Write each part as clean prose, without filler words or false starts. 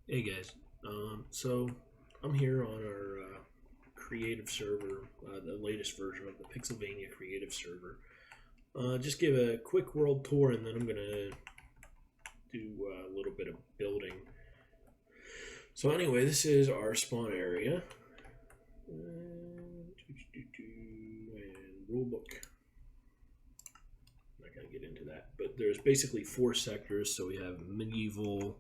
Hey guys, so I'm here on our creative server, the latest version of the Pixelvania creative server. Just give a quick world tour and then I'm gonna do a little bit of building. So anyway, this is our spawn area. And rulebook. I'm not gonna get into that, but there's basically four sectors. So we have medieval,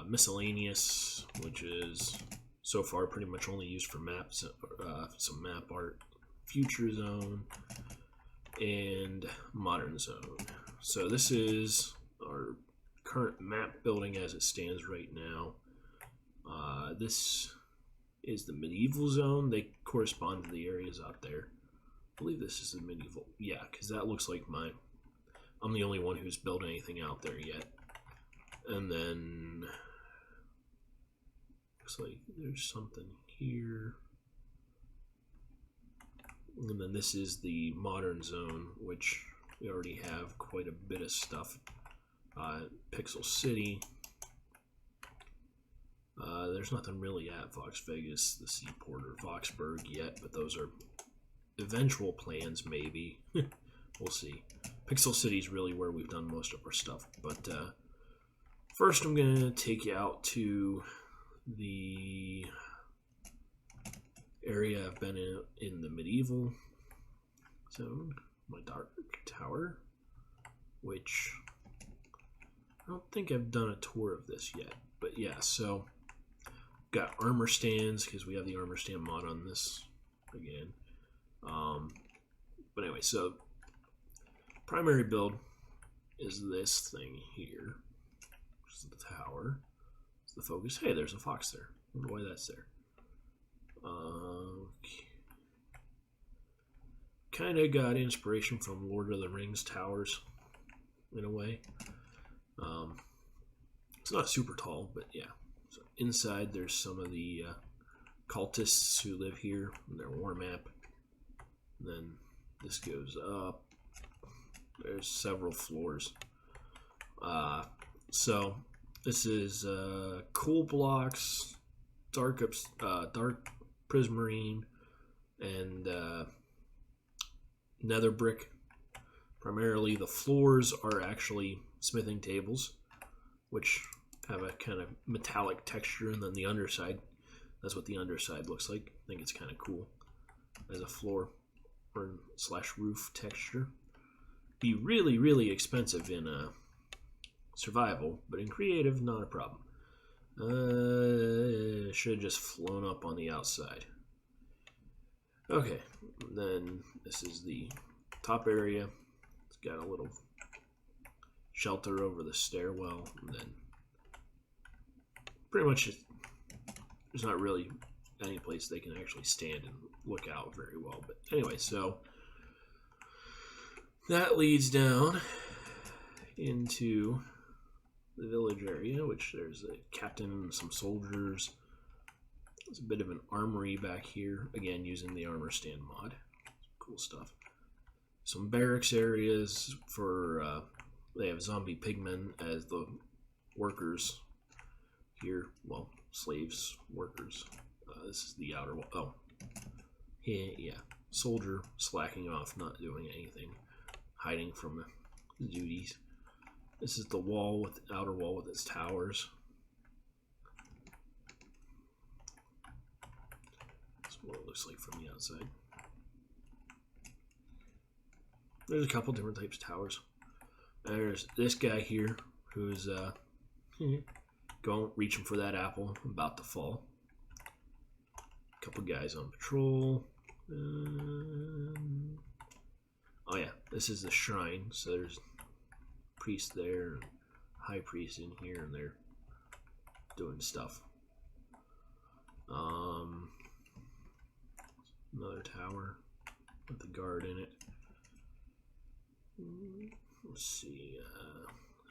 miscellaneous, which is so far pretty much only used for maps, some map art, future zone, and modern zone. So this is our current map building as it stands right now. This is the medieval zone. They correspond to the areas out there. I believe this is the medieval. Yeah, because that looks like mine. I'm the only one who's built anything out there yet. And then looks like there's something here. And then this is the modern zone, which we already have quite a bit of stuff. Pixel City. There's nothing really at Fox Vegas, the Seaport, or Foxburg yet, but those are eventual plans, maybe. We'll see. Pixel City is really where we've done most of our stuff. But first, I'm going to take you out to the area I've been in the medieval zone, my dark tower, which I don't think I've done a tour of this yet. But yeah, so got armor stands because we have the armor stand mod on this again. But anyway, so primary build is this thing here. This is the tower. It's the focus. Hey, there's a fox there. I wonder why that's there. Kind of got inspiration from Lord of the Rings towers in a way. It's not super tall, but yeah. So inside there's some of the cultists who live here in their war map. And then this goes up. There's several floors. So this is cool blocks, dark prismarine, and nether brick. Primarily the floors are actually smithing tables, which have a kind of metallic texture, and then the underside, that's what the underside looks like. I think it's kind of cool as a floor or slash roof texture. Be really, really expensive in survival, but in creative, not a problem. Should have just flown up on the outside. Okay, then this is the top area. It's got a little shelter over the stairwell, and then pretty much there's not really any place they can actually stand and look out very well. But anyway, so that leads down into the village area, which there's a captain and some soldiers. There's a bit of an armory back here, again using the armor stand mod. Cool stuff. Some barracks areas for they have zombie pigmen as the workers here. Well, slaves, workers. This is the outer wall. Oh, yeah. Soldier slacking off, not doing anything, hiding from the duties. This is the wall with the outer wall with its towers. That's what it looks like from the outside. There's a couple different types of towers. There's this guy here who's reaching for that apple, about to fall. A couple guys on patrol. Oh yeah, this is the shrine. So there's priest there, high priest in here, and they're doing stuff. Another tower with the guard in it. Let's see,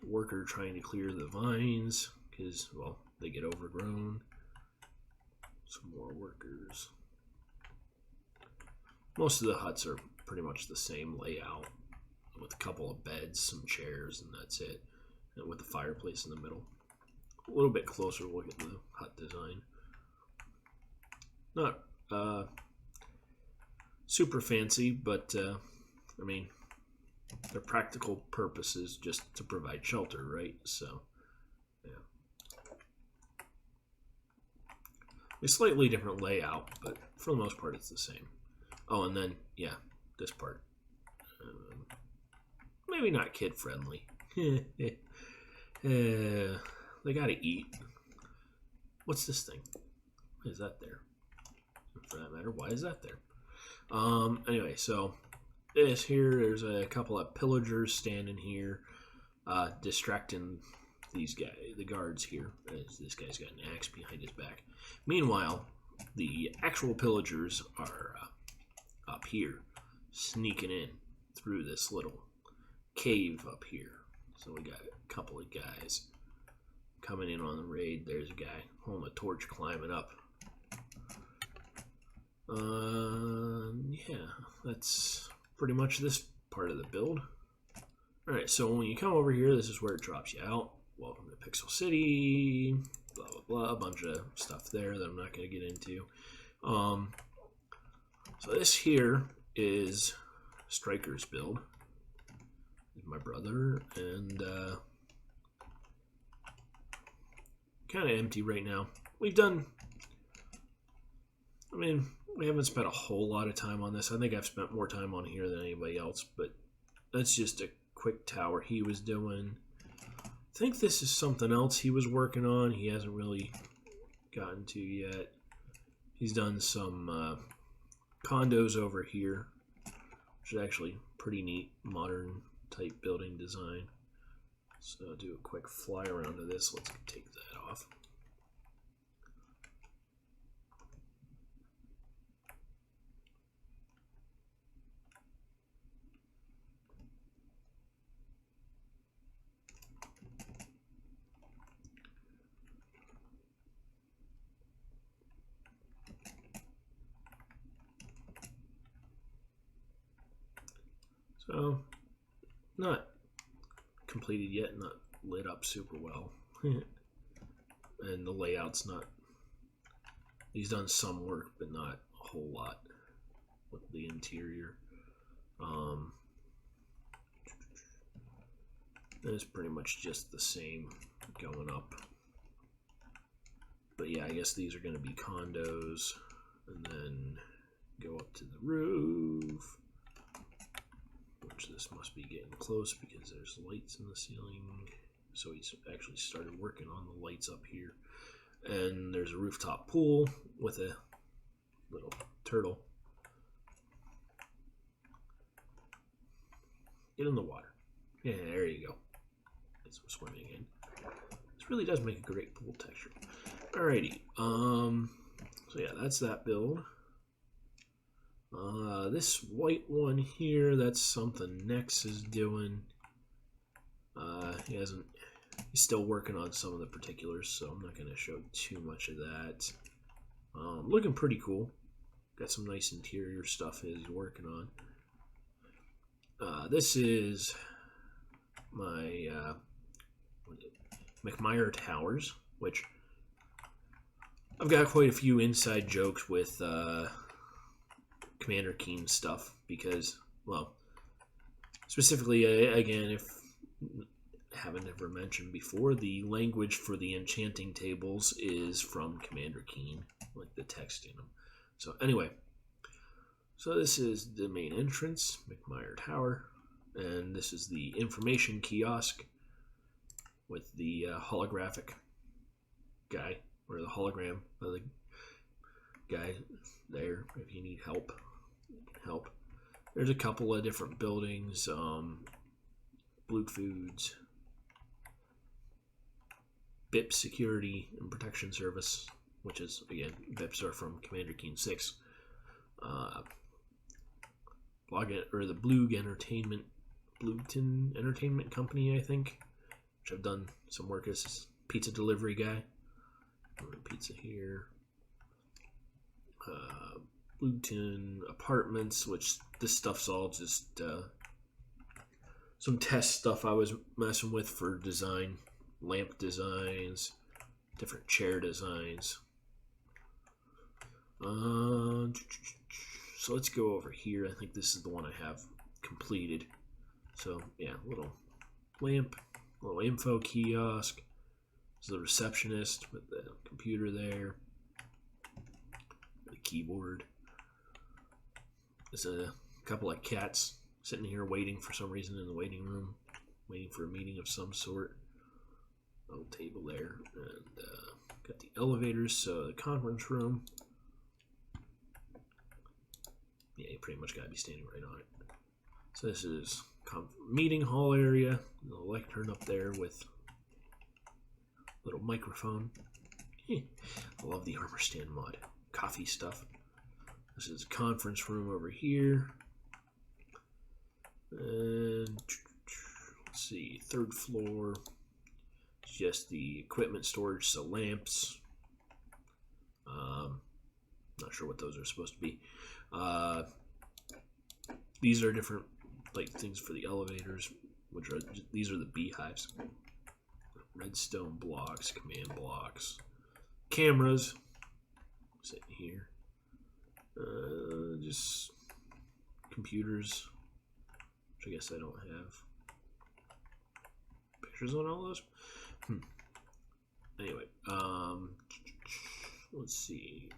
worker trying to clear the vines because, well, they get overgrown. Some more workers. Most of the huts are pretty much the same layout with a couple of beds, some chairs, and that's it. with the fireplace in the middle. A little bit closer look at the hut design. Not super fancy, but I mean, their practical purpose is just to provide shelter, right? So, yeah. A slightly different layout, but for the most part, it's the same. Oh, and then, yeah, this part. Maybe not kid-friendly. They gotta eat. What's this thing? Why is that there? For that matter, why is that there? Anyway, so this here, there's a couple of pillagers standing here, distracting these guys, the guards here. This guy's got an axe behind his back. Meanwhile, the actual pillagers are up here, sneaking in through this little cave up here. So we got a couple of guys coming in on the raid. There's a guy holding a torch climbing up. Yeah, that's pretty much this part of the build. Alright, so when you come over here, this is where it drops you out. Welcome to Pixel City, blah, blah, blah, a bunch of stuff there that I'm not going to get into. So this here is Striker's build. My brother, and kind of empty right now. We've done, I mean, we haven't spent a whole lot of time on this. I think I've spent more time on here than anybody else, but that's just a quick tower he was doing. I think this is something else he was working on. He hasn't really gotten to yet. He's done some condos over here, which is actually pretty neat, modern type building design. So I'll do a quick fly around of this. Let's take that off. So, not completed yet, not lit up super well. And the layout's not, he's done some work, but not a whole lot with the interior. It's pretty much just the same going up. But yeah, I guess these are going to be condos, and then go up to the roof. Which this must be getting close because there's lights in the ceiling. So he's actually started working on the lights up here. And there's a rooftop pool with a little turtle. Get in the water. Yeah, there you go. Get some swimming in. This really does make a great pool texture. Alrighty. So yeah, that's that build. This white one here, that's something Nex is doing. He's still working on some of the particulars, so I'm not going to show too much of that. Looking pretty cool. Got some nice interior stuff he's working on. This is my McMire Towers, which I've got quite a few inside jokes with Commander Keen stuff because, well, specifically, again, if I haven't ever mentioned before, the language for the enchanting tables is from Commander Keen, like the text in them. So anyway, so this is the main entrance, McMire Tower, and this is the information kiosk with the holographic guy, or the hologram of the guy there if you need help. There's a couple of different buildings, Blue Foods, BIP Security and Protection Service, which is, again, BIPs are from Commander Keen 6. The Blueton Entertainment Company, I think, which I've done some work as pizza delivery guy. Pizza here. Blueton Apartments, which this stuff's all just some test stuff I was messing with for design, lamp designs, different chair designs. So let's go over here. I think this is the one I have completed. So yeah, little lamp, little info kiosk. This is the receptionist with the computer there, the keyboard. There's a couple of cats sitting here waiting for some reason in the waiting room, waiting for a meeting of some sort. Little table there, and got the elevators, so the conference room. Yeah, you pretty much gotta be standing right on it. So this is meeting hall area. The lectern up there with little microphone. I love the armor stand mod. Coffee stuff. This is conference room over here. And let's see, third floor. It's just the equipment storage, so lamps. Not sure what those are supposed to be. These are different like things for the elevators, which are these are the beehives. Redstone blocks, command blocks, cameras. Sitting here. Just computers, which I guess I don't have pictures on all those. Anyway, let's see.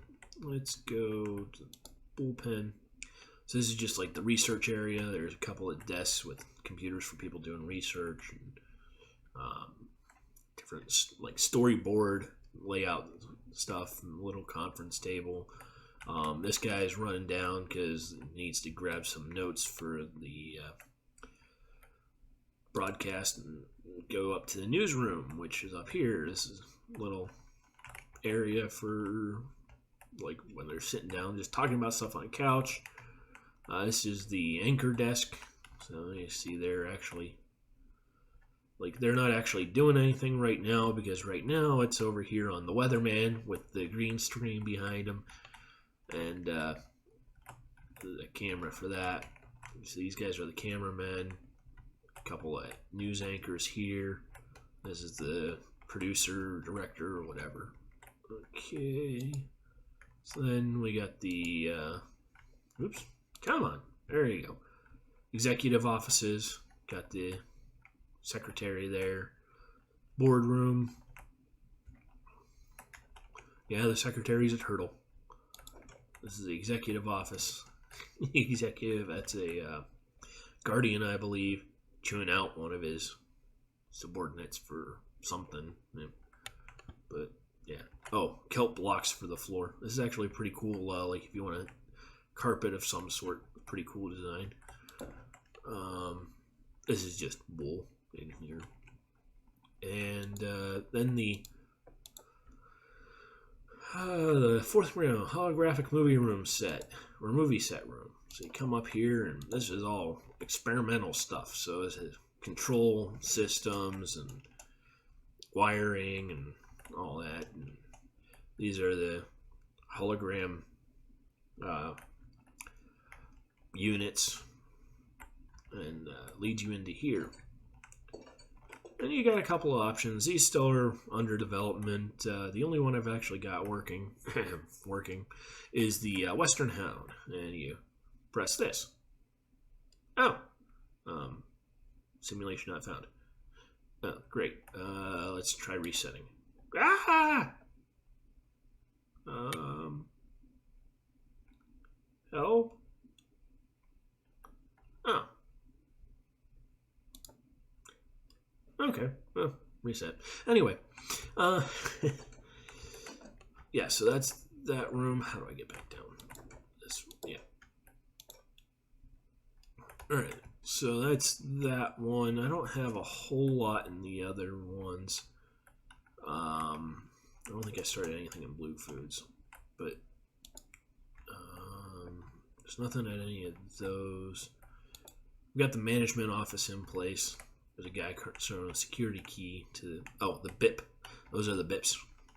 Let's go to the bullpen. So this is just like the research area. There's a couple of desks with computers for people doing research and different like storyboard layout stuff and a little conference table. This guy's running down because he needs to grab some notes for the broadcast and go up to the newsroom, which is up here. This is a little area for like when they're sitting down just talking about stuff on a couch. This is the anchor desk. So you see they're actually they're not actually doing anything right now because right now it's over here on the weatherman with the green screen behind him and the camera for that. So these guys are the cameramen. A couple of news anchors here. This is the producer, director, or whatever. Okay. So then we got the oops. Come on. There you go. Executive offices. Got the secretary there. Boardroom. Yeah, the secretary's a turtle. This is the executive office. Executive, that's a guardian, I believe, chewing out one of his subordinates for something. Yeah. But, yeah. Oh, kelp blocks for the floor. This is actually pretty cool. Like, if you want a carpet of some sort, pretty cool design. This is just wool in here. And then the fourth room, holographic movie room set, or movie set room. So you come up here, and this is all experimental stuff. So this is control systems and wiring and all that. And these are the hologram units, and leads you into here. And you got a couple of options. These still are under development. The only one I've actually got working is the Western Hound. And you press this. Oh. Simulation not found. Oh, great. Let's try resetting. Ah! Help? Oh. Okay, well, reset. Anyway, yeah, so that's that room. How do I get back down? This, yeah. All right, so that's that one. I don't have a whole lot in the other ones. I don't think I started anything in Blue Foods, but there's nothing at any of those. We've got the management office in place. There's a guy showing a security key to the BIP. Those are the BIPs.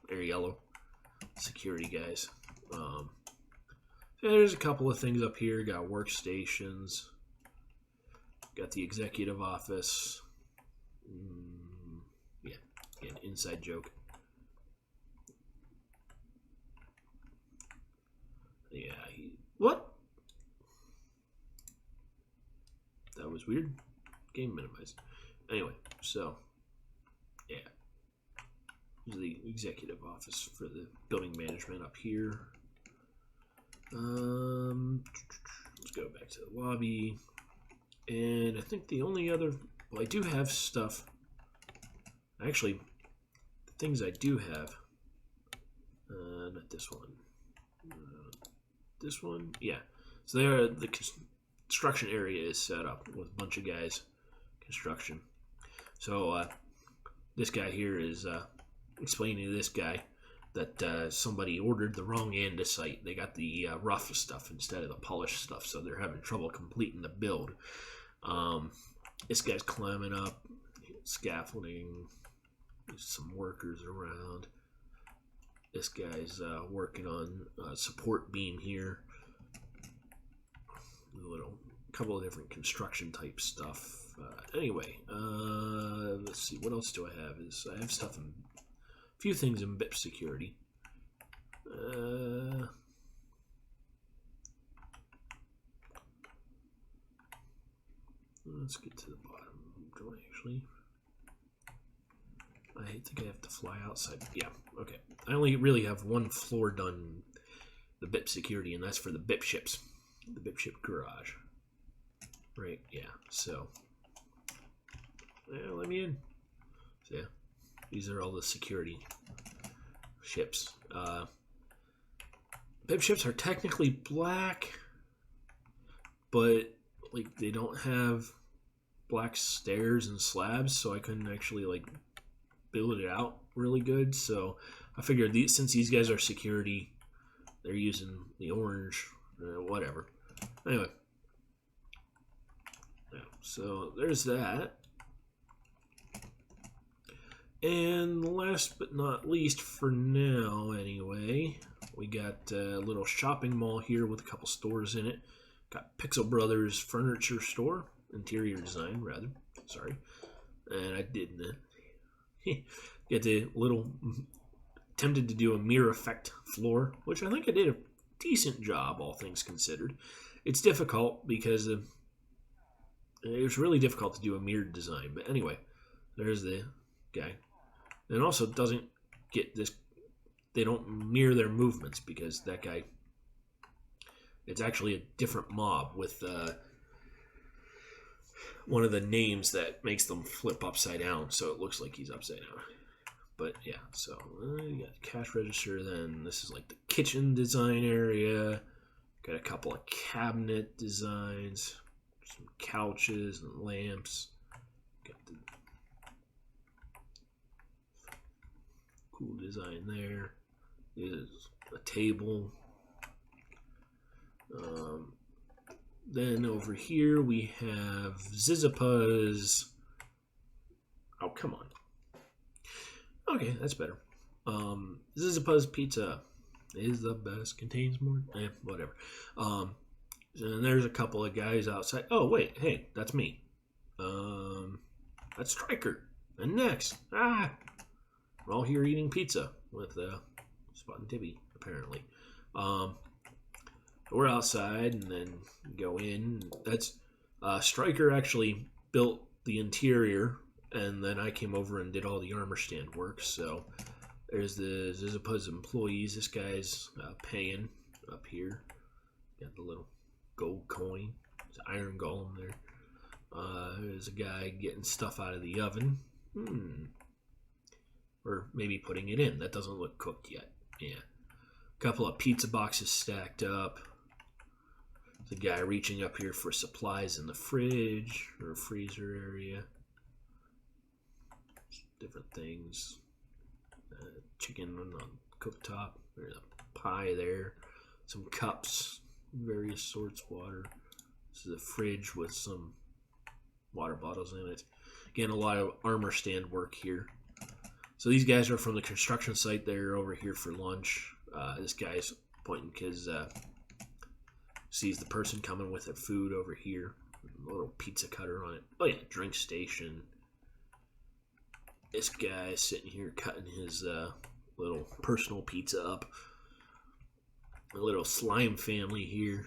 They're yellow. Security guys. There's a couple of things up here. Got workstations. Got the executive office. Yeah, again, inside joke. Yeah, what? That was weird. Game minimized. Anyway, so yeah, this is the executive office for the building management up here. Let's go back to the lobby. And I think the only other, well, I do have stuff. Actually, the things I do have, not this one. This one, yeah. So there, the construction area is set up with a bunch of guys. Construction. So this guy here is explaining to this guy that somebody ordered the wrong andesite. They got the rough stuff instead of the polished stuff, so they're having trouble completing the build. This guy's climbing up, scaffolding. There's some workers around. This guy's working on a support beam here. A couple of different construction type stuff. Anyway, let's see. What else do I have? I have stuff in a few things in BIP security. Let's get to the bottom. Do I actually? I think I have to fly outside. Yeah, okay. I only really have one floor done, the BIP security, and that's for the BIP ships. The BIP ship garage. Right, yeah, so. Yeah, let me in. So, yeah, these are all the security ships. BIP ships are technically black, but like they don't have black stairs and slabs, so I couldn't actually like build it out really good. So I figured since these guys are security, they're using the orange, whatever. Anyway, yeah, so there's that. And last but not least, for now anyway, we got a little shopping mall here with a couple stores in it. Got Pixel Brothers Furniture Store, interior design rather, sorry. And I did get the little, attempted to do a mirror effect floor, which I think I did a decent job, all things considered. It's difficult because it was really difficult to do a mirrored design. But anyway, there's the guy. And it also doesn't get this, they don't mirror their movements because that guy, it's actually a different mob with one of the names that makes them flip upside down, so it looks like he's upside down. But yeah, so you got the cash register, then this is like the kitchen design area. Got a couple of cabinet designs, some couches and lamps. Got the cool design there. Is a table. Then over here we have Zizzipa's. Oh, come on. Okay, that's better. Zizzipa's Pizza is the best. Contains more. Whatever. And there's a couple of guys outside. Oh, wait. Hey, that's me. That's Striker. And next. We're all here eating pizza with Spot and Tibby, apparently. We're outside and then go in. That's Striker actually built the interior, and then I came over and did all the armor stand work. So there's the Zizzipa's employees. This guy's paying up here. Got the little gold coin. There's an iron golem there. There's a guy getting stuff out of the oven. Or maybe putting it in. That doesn't look cooked yet. Yeah. A couple of pizza boxes stacked up. The guy reaching up here for supplies in the fridge or freezer area. Different things. Chicken on cooktop. There's a pie there. Some cups. Various sorts. Water. This is a fridge with some water bottles in it. Again, a lot of armor stand work here. So these guys are from the construction site. They're over here for lunch. This guy's pointing because sees the person coming with their food over here. A little pizza cutter on it. Oh yeah, drink station. This guy sitting here cutting his little personal pizza up. A little slime family here.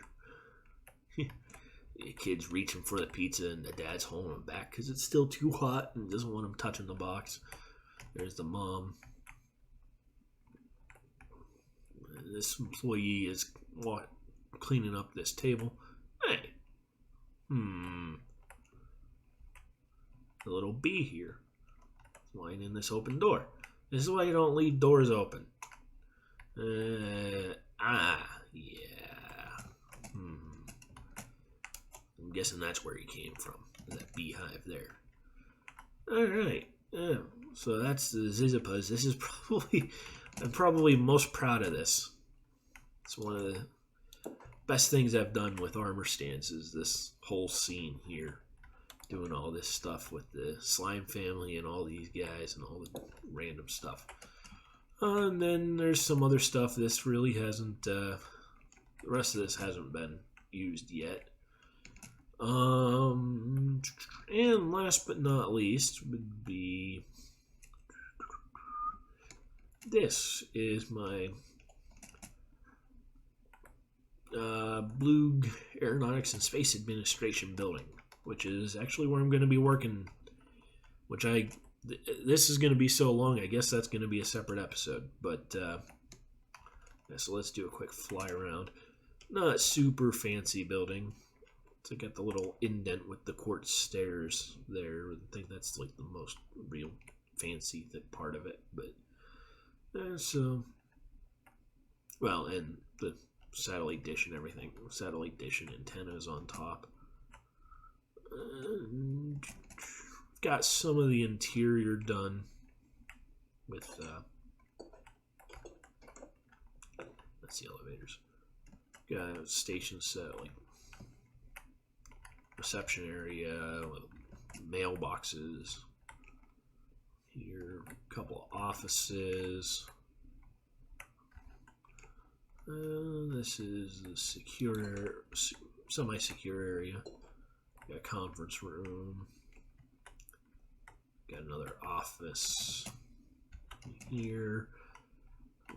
The kid's reaching for the pizza and the dad's holding him back because it's still too hot and doesn't want him touching the box. There's the mom. This employee is cleaning up this table. Hey. A little bee here. Lying in this open door. This is why you don't leave doors open. Yeah. I'm guessing that's where he came from. That beehive there. Alright. Yeah. So that's the Zizipus. This is I'm probably most proud of this. It's one of the best things I've done with armor stands is this whole scene here. Doing all this stuff with the slime family and all these guys and all the random stuff. And then there's some other stuff. This really hasn't, the rest of this hasn't been used yet. And last but not least would be, this is my Blue Aeronautics and Space Administration building, which is actually where I'm going to be working, this is going to be so long, I guess that's going to be a separate episode, but, yeah, so let's do a quick fly around. Not super fancy building. So got the little indent with the quartz stairs there. I think that's like the most real fancy part of it, but, so, well, and the satellite dish and everything, satellite dish and antennas on top. Got some of the interior done with that's the elevators. Got a station set, like reception area with mailboxes here, a couple of offices. This is the secure, semi-secure area. Got a conference room. Got another office here.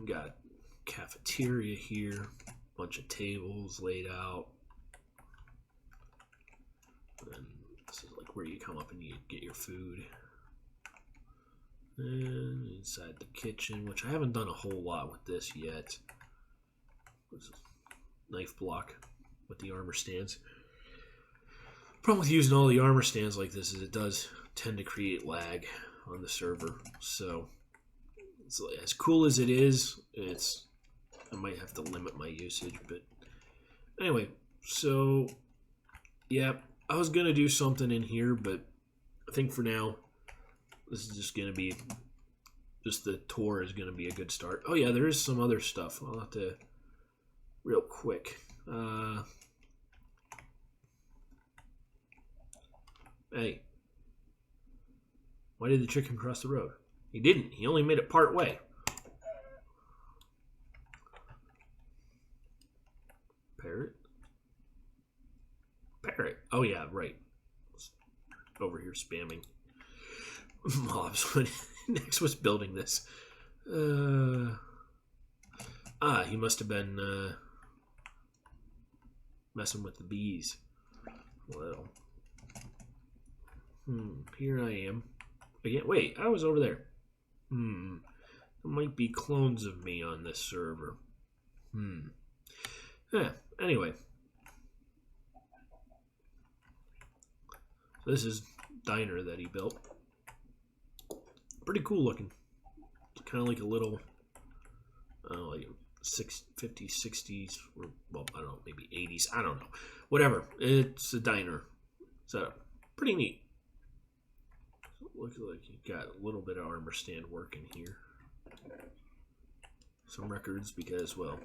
Got cafeteria here. Bunch of tables laid out. And this is like where you come up and you get your food. And inside the kitchen, which I haven't done a whole lot with this yet. This is knife block with the armor stands. Problem with using all the armor stands like this is it does tend to create lag on the server. So it's, as cool as it is, I might have to limit my usage. But anyway, so yeah, I was gonna do something in here, but I think for now this is just gonna be the tour is gonna be a good start. Oh yeah, there is some other stuff. I'll have to real quick. Hey, why did the chicken cross the road? He didn't. He only made it part way. Parrot? Parrot. Oh yeah, right. Over here spamming mobs when Nex was building this. He must have been messing with the bees. Well, here I am. Again, wait, I was over there. There might be clones of me on this server. Yeah, anyway. So this is diner that he built. Pretty cool looking. Kind of like a little, like 50s, 60s, or, well, I don't know, maybe 80s. I don't know. Whatever. It's a diner setup. Pretty neat. Looks like you got a little bit of armor stand work in here. Some records because, well,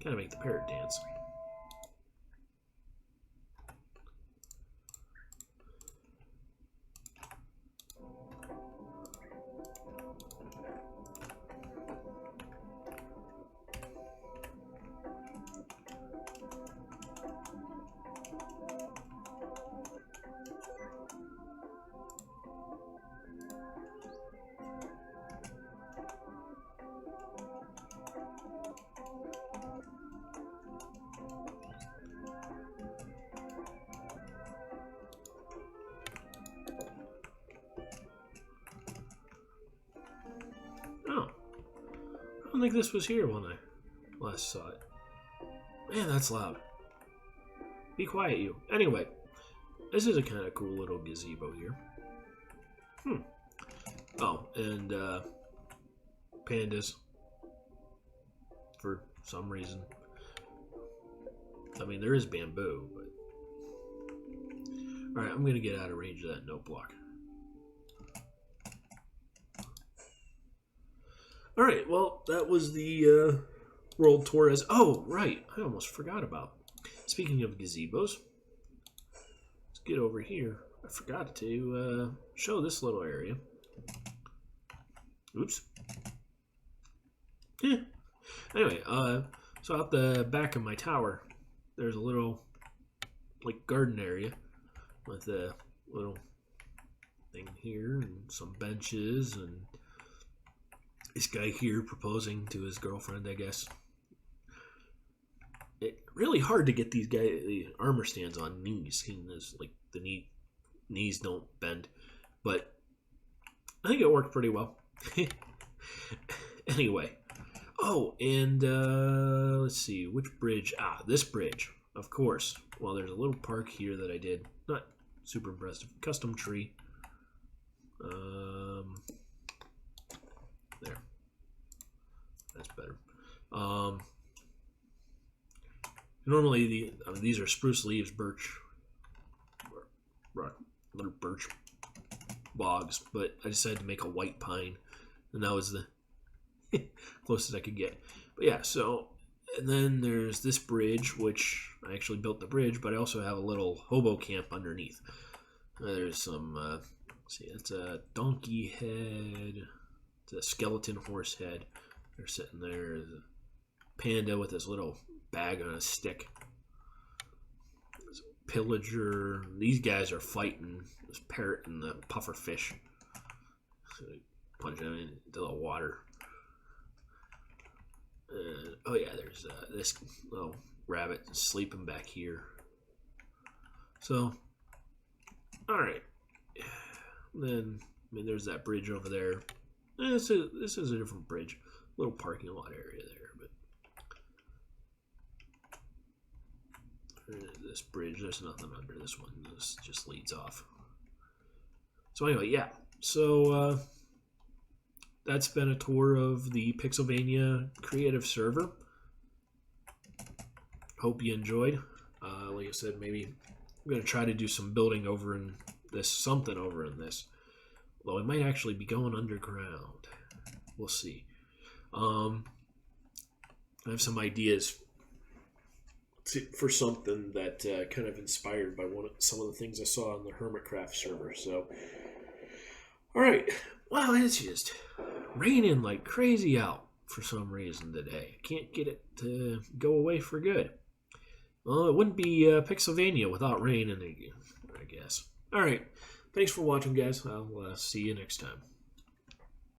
gotta make the parrot dance. don't think this was here when I last saw it. Man, that's loud. Be quiet, you. Anyway, this is a kind of cool little gazebo here. Oh, and pandas. For some reason. I mean, there is bamboo, but... Alright, I'm going to get out of range of that note block. Alright, well, that was the world tour as... Oh, right, I almost forgot about. Speaking of gazebos, let's get over here. I forgot to show this little area. Oops. Yeah. Anyway, so out the back of my tower, there's a little, like, garden area with a little thing here and some benches and this guy here proposing to his girlfriend, I guess. It's really hard to get these the armor stands on knees. Like the knees don't bend, but I think it worked pretty well. Anyway, oh, and let's see, which bridge? Ah, this bridge, of course. Well, there's a little park here that I did. Not super impressive. Custom tree. There. That's better. Normally, these are spruce leaves, birch, little birch logs, but I decided to make a white pine, and that was the closest I could get. But yeah, so, and then there's this bridge, which I actually built the bridge, but I also have a little hobo camp underneath. There's some, let's see, it's a donkey head, it's a skeleton horse head. They're sitting there. There's a panda with his little bag on a stick. There's a pillager. These guys are fighting this parrot and the puffer fish. So they punch them into the water. Oh yeah, there's this little rabbit sleeping back here. So, all right. Then, I mean, there's that bridge over there. This is a different bridge. Little parking lot area there, but this bridge, there's nothing under this one. This just leads off. So anyway, yeah. So that's been a tour of the Pixelvania creative server. Hope you enjoyed. Like I said, maybe I'm going to try to do some building over in this, something over in this. Although I might actually be going underground. We'll see. I have some ideas for something that kind of inspired by some of the things I saw on the Hermitcraft server. So, all right. Wow, it's just raining like crazy out for some reason today. I can't get it to go away for good. Well, it wouldn't be Pixelvania without rain in it, I guess. All right. Thanks for watching, guys. I'll see you next time.